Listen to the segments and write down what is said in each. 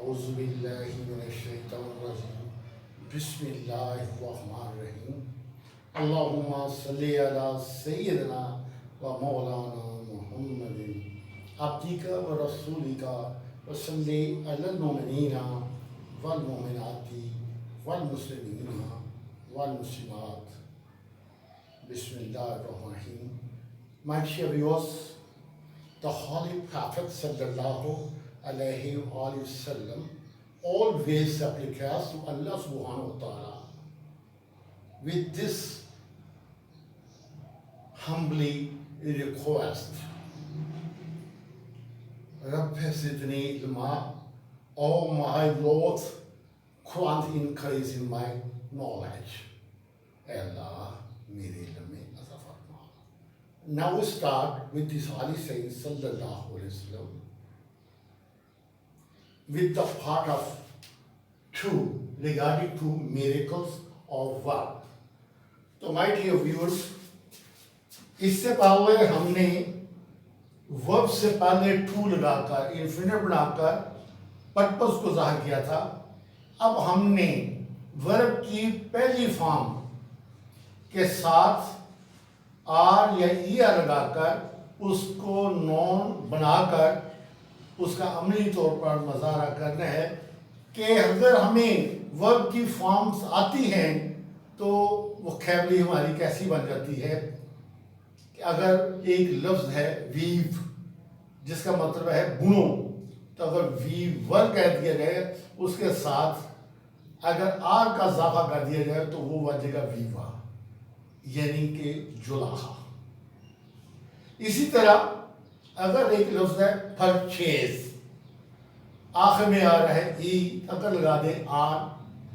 औज़ुबिल्लाहिमिनश्शैतानिर्रजीम बिस्मिल्लाहिर्रहमानिर्रहीम अल्लाहुम्मा सल्लि अला सय्यिदिना व मौलाना मुहम्मदिन अब्दिका व रसूलिका व सल्लि अलल मुमिनीना वल मुमिनाति वल मुस्लिमीना वल मुस्लिमात बिस्मिल्लाहिर्रहमानिर्रहीम. My dear viewers, the Holy Prophet sallallahu alaihi wasallam always supplicates to Allah subhanahu wa ta'ala with this humbly request. Rabbi Zidni ilma, oh my Lord, grant increase in my knowledge. Allah, mere ilme azafar. Now we start with this holy saying sallallahu alaihi wasallam with the part of two regarding two miracles of verb. तो my dear viewers, इससे पहले हमने verb से पहले to लगाकर infinite बनाकर purpose को जाहिर किया था. अब हमने वर्ब की पहली फॉर्म के साथ आर या ई लगाकर उसको नॉन बनाकर उसका अमली तौर पर मज़ारा करना है कि अगर हमें वर्ब की फॉर्म्स आती हैं तो वोकैबुलरी हमारी कैसी बन जाती है. कि अगर एक लफ्ज़ है वीव जिसका मतलब है बुनो, तो अगर वीवर कह दिया जाए उसके साथ अगर आर का इजाफा कर दिया जाए तो वो बन जाएगा वीवा, यानी कि जुलाहा. इसी तरह अगर एक लफ्ज़ है परचेज, आखिर में आ रहा है ई, अगर लगा दे आर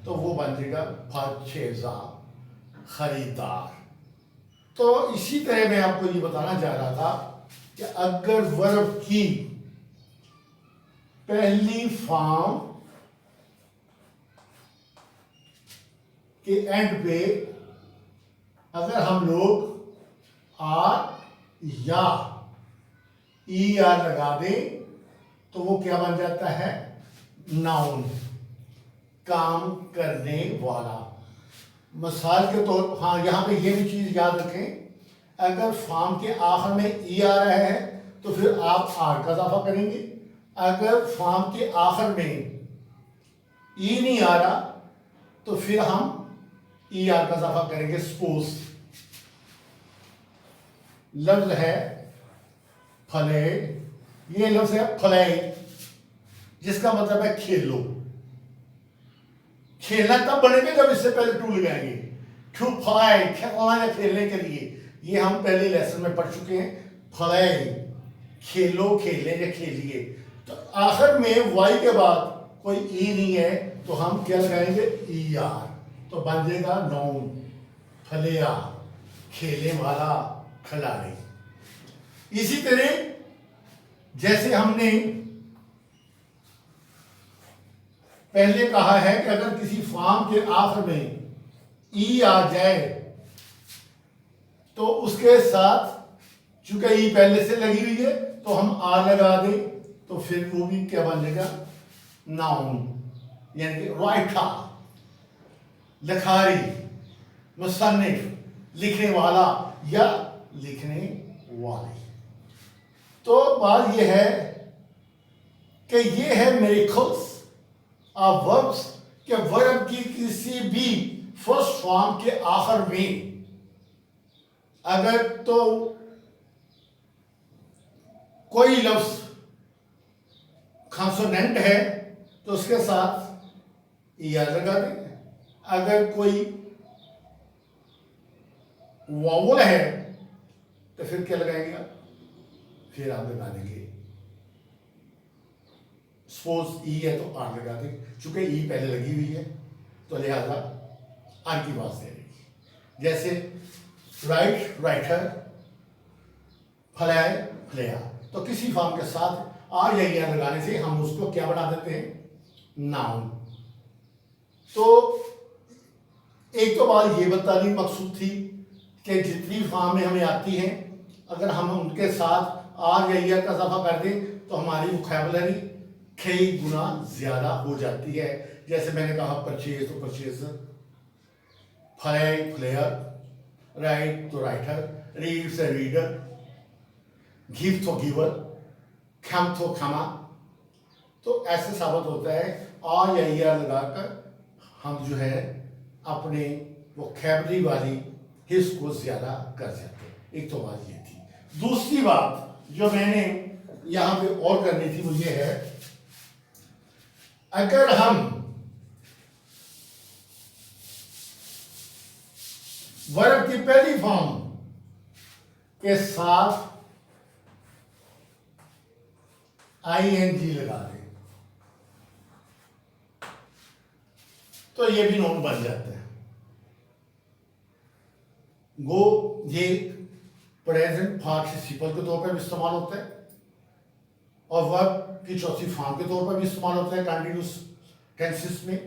तो वो बन जाएगा परचेजा, खरीदार. तो इसी तरह मैं आपको ये बताना चाह रहा था कि अगर वर्ब की पहली फॉर्म के एंड पे अगर हम लोग आर या ई आर लगा दें तो वो क्या बन जाता है, नाउन, काम करने वाला. मिसाल के तौर पर हाँ यहाँ पे ये भी चीज़ याद रखें, अगर फॉर्म के आखिर में ई आ रहा है तो फिर आप आर का इजाफा करेंगे. अगर फॉर्म के आखिर में ई नहीं आ रहा तो फिर हम ई आर का इजाफा करेंगे. सपोज लफ्ज है फले, ये लफ्ज है फले जिसका मतलब है खेलो. खेलना तब बनेगा जब इससे पहले टू लगाएंगे. टू फलाई, खेलना या खेलने के लिए, ये हम पहले लेसन में पढ़ चुके हैं. फलाई खेलो, खेले या खेलिए. तो आखिर में वाई के बाद कोई ई नहीं है तो हम क्या लगाएंगे, ई आर, तो बन जाएगा नाउन, फलिया, खेलने वाला, खिलाड़ी. इसी तरह जैसे हमने पहले कहा है कि अगर किसी फॉर्म के आखिर में ई आ जाए तो उसके साथ चूंकि ई पहले से लगी हुई है तो हम आर लगा दें तो फिर वो भी क्या बन जाएगा, नाउन, यानी कि राइटर, लिखारी, मुसन्निफ, लिखने वाला या लिखने वाली. तो बात यह है कि ये है मिरेकल्स ऑफ वर्ब्स के वर्ब की किसी भी फर्स्ट फॉर्म के आखिर में अगर तो कोई लफ्ज कॉन्सोनेंट है तो उसके साथ ई आर लगा देंगे. अगर कोई वावल है तो फिर क्या लगाएंगे, फिर आप लगा देंगे. सपोज ई है तो आर लगा देंगे, चूंकि ई पहले लगी हुई है तो लिहाजा आर की बात दे देगी. जैसे राइट, राइटर, फलाए, फलेया, तो किसी फॉर्म के साथ आर या ई आर लगाने से हम उसको क्या बना देते हैं, नाउन. तो एक तो बात ये बतानी मकसूद थी कि जितनी फॉर्म में हमें आती हैं अगर हम उनके साथ आर या ई आर का इजाफा कर दें तो हमारी वोकैबुलरी कई गुना ज्यादा हो जाती है। जैसे मैंने कहा परचेज तो परचेजर, फ्लाई फ्लेयर, राइट तो राइटर, रीड से रीडर, गिव तो गिवर, खम तो खमा। तो ऐसे साबित होता है आ या या लगाकर हम जो है अपने वोकैबुलरी वाली हिस्स को ज्यादा कर सकते हैं। एक तो बात ये थी। दूसरी बात जो मैंने यहां पे और करनी थी वो ये है, अगर हम वर्ब की पहली फॉर्म के साथ आईएनजी लगा दें तो ये भी नॉन बन जाता है। गो ये प्रेजेंट पार्टिसिपल के तौर पर भी इस्तेमाल होता है और वर्ब की चौथी फॉर्म के तौर पर भी इस्तेमाल होता है कंटिन्यूअस टेंसेस में।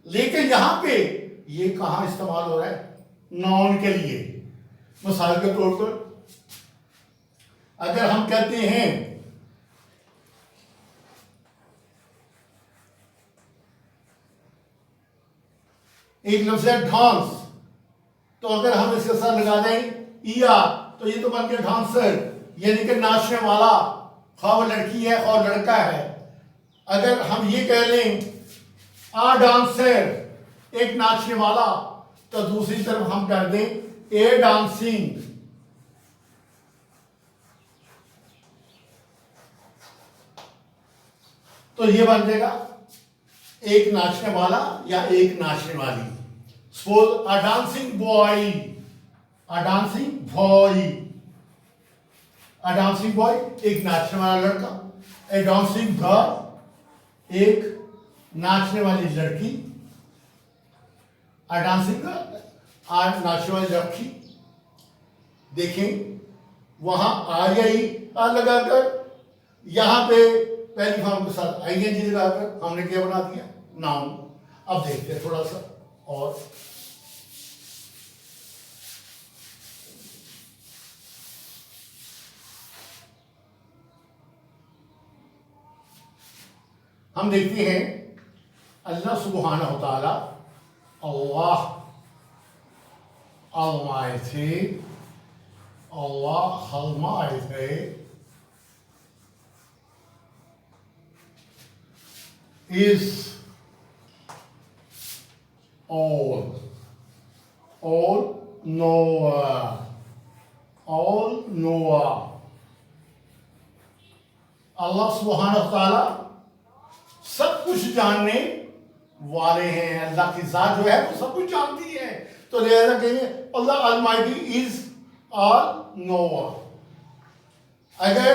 लेकिन यहां पे ये कहां इस्तेमाल हो रहा है? नॉन के लिए। मिसाल के तौर पर अगर हम कहते हैं एक लफ्ज है डांस, तो अगर हम इसके साथ लगा दें ईया तो ये तो बन गया डांसर, यानी कि नाचने वाला, खा वो लड़की है और लड़का है। अगर हम ये कह लें आ डांसर एक नाचने वाला, तो दूसरी तरफ हम कर दें ए डांसिंग, तो ये बन जाएगा एक नाचने वाला या एक नाचने वाली। सपोज अ डांसिंग बॉय, अ डांसिंग बॉय, अ डांसिंग बॉय एक नाचने वाला लड़का, ए डांसिंग गर्ल एक नाचने वाली लड़की, अ डांसिंग गर्ल आ नाचने वाली लड़की। देखें वहां आ या ई आ लगाकर, यहां पे पहली फॉर्म के साथ आईएनजी लगाकर हमने क्या बना दिया? नाउन। अब देखते हैं थोड़ा सा और। हम देखते हैं अल्लाह सुब्हानहू तआला, Allah almighty, Allah almighty is all knower, all knower। अल्लाह सुब्हानहू तआला सब कुछ जानने वाले हैं। अल्लाह की जात जो है वो सब कुछ जानती है, तो लिहाजा कहेंगे अल्लाह अलमाइटी इज ऑल नोअर। अगर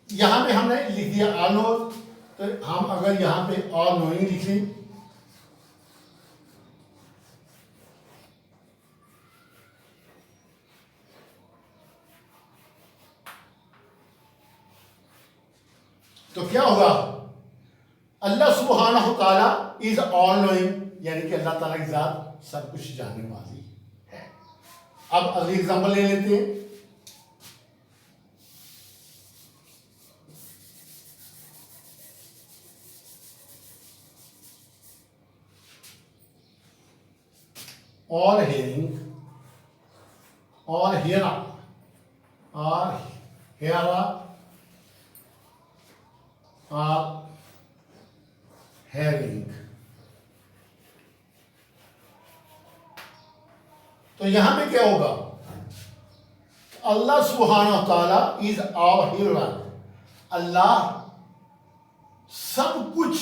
यहां पे हमने लिख दिया ऑल नोअर, तो हम अगर यहां पे ऑल नोइंग लिख लें तो क्या होगा? अल्लाह सुब्हानहू तआला इज ऑल नोइंग, यानी कि अल्लाह ताला की जात सब कुछ जानने वाली है। अब अगली एग्जांपल ले लेते हैं। और hearing, or hearer, or hearer, or hearing। तो यहां पे क्या होगा? अल्लाह सुब्हानहू तआला इज ऑल हियर, अल्लाह सब कुछ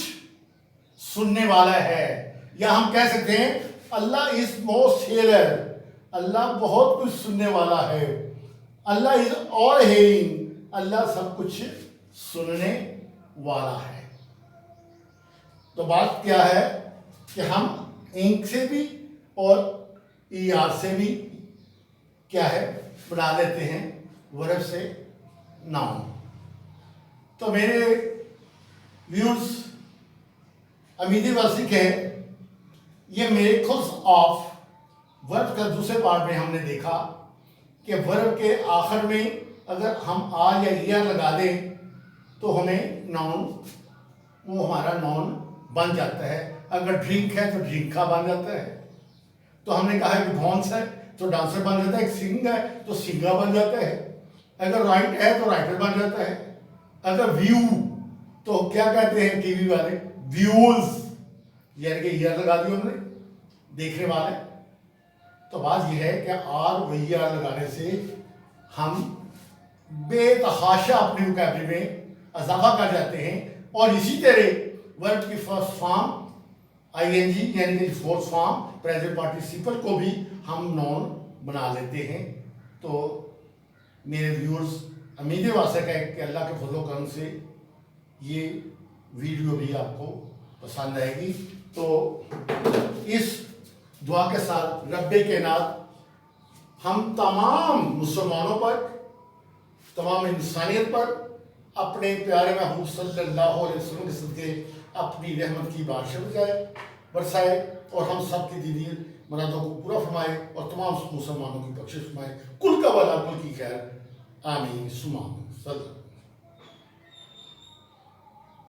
सुनने वाला है। या हम कह सकते हैं अल्लाह इज मोस्ट हियर, अल्लाह बहुत कुछ सुनने वाला है। अल्लाह इज ऑल हियरिंग, अल्लाह सब कुछ सुनने वाला है। तो बात क्या है कि हम इंक से भी और ईआर से भी क्या है बना लेते हैं वर्ब से नाउन। तो मेरे व्यूअर्स अमीदी वासिक है, ये मिरेकल्स ऑफ वर्ब का दूसरे पार्ट में हमने देखा कि वर्ब के आखिर में अगर हम आ या या लगा दें तो हमें नाउन वो हमारा नॉन बन जाता है। अगर ड्रिंक है तो ड्रिंक का बन जाता है। तो हमने कहा है कि डांस है तो डांसर बन जाता है, सिंग है तो सिंगर बन जाता है, अगर राइट है तो राइटर बन जाता है, अगर व्यू तो क्या कहते हैं टीवी वाले, व्यूज, यानी कि ईयर लगा दिया उन्होंने, देखने वाले। तो बात यह है कि आर वही आर लगाने से हम बेतहाशा अपनी वोकैबुलरी में इजाफा कर जाते हैं। और इसी तरह वर्ब की फर्स्ट फॉर्म आईएनजी यानी कि फोर्थ फॉर्म प्रेजेंट पार्टिसिपल को भी हम नॉन बना लेते हैं। तो मेरे व्यूअर्स, उम्मीद वास्ते है कि अल्लाह के फजल करम से ये वीडियो भी आपको पसंद आएगी। तो इस दुआ के साथ रब्बे कायनात हम तमाम मुसलमानों पर, तमाम इंसानियत पर अपने प्यारे महबूब सल्लल्लाहु अलैहि वसल्लम के सदके अपनी रहमत की बारिश बरसाए और हम सब की दीदी मुरादों को पूरा फरमाए और तमाम मुसलमानों की बख्शिश फरमाए। कुल का वाला कुल की खैर, आमीन सुमा सल्लल्लाहु।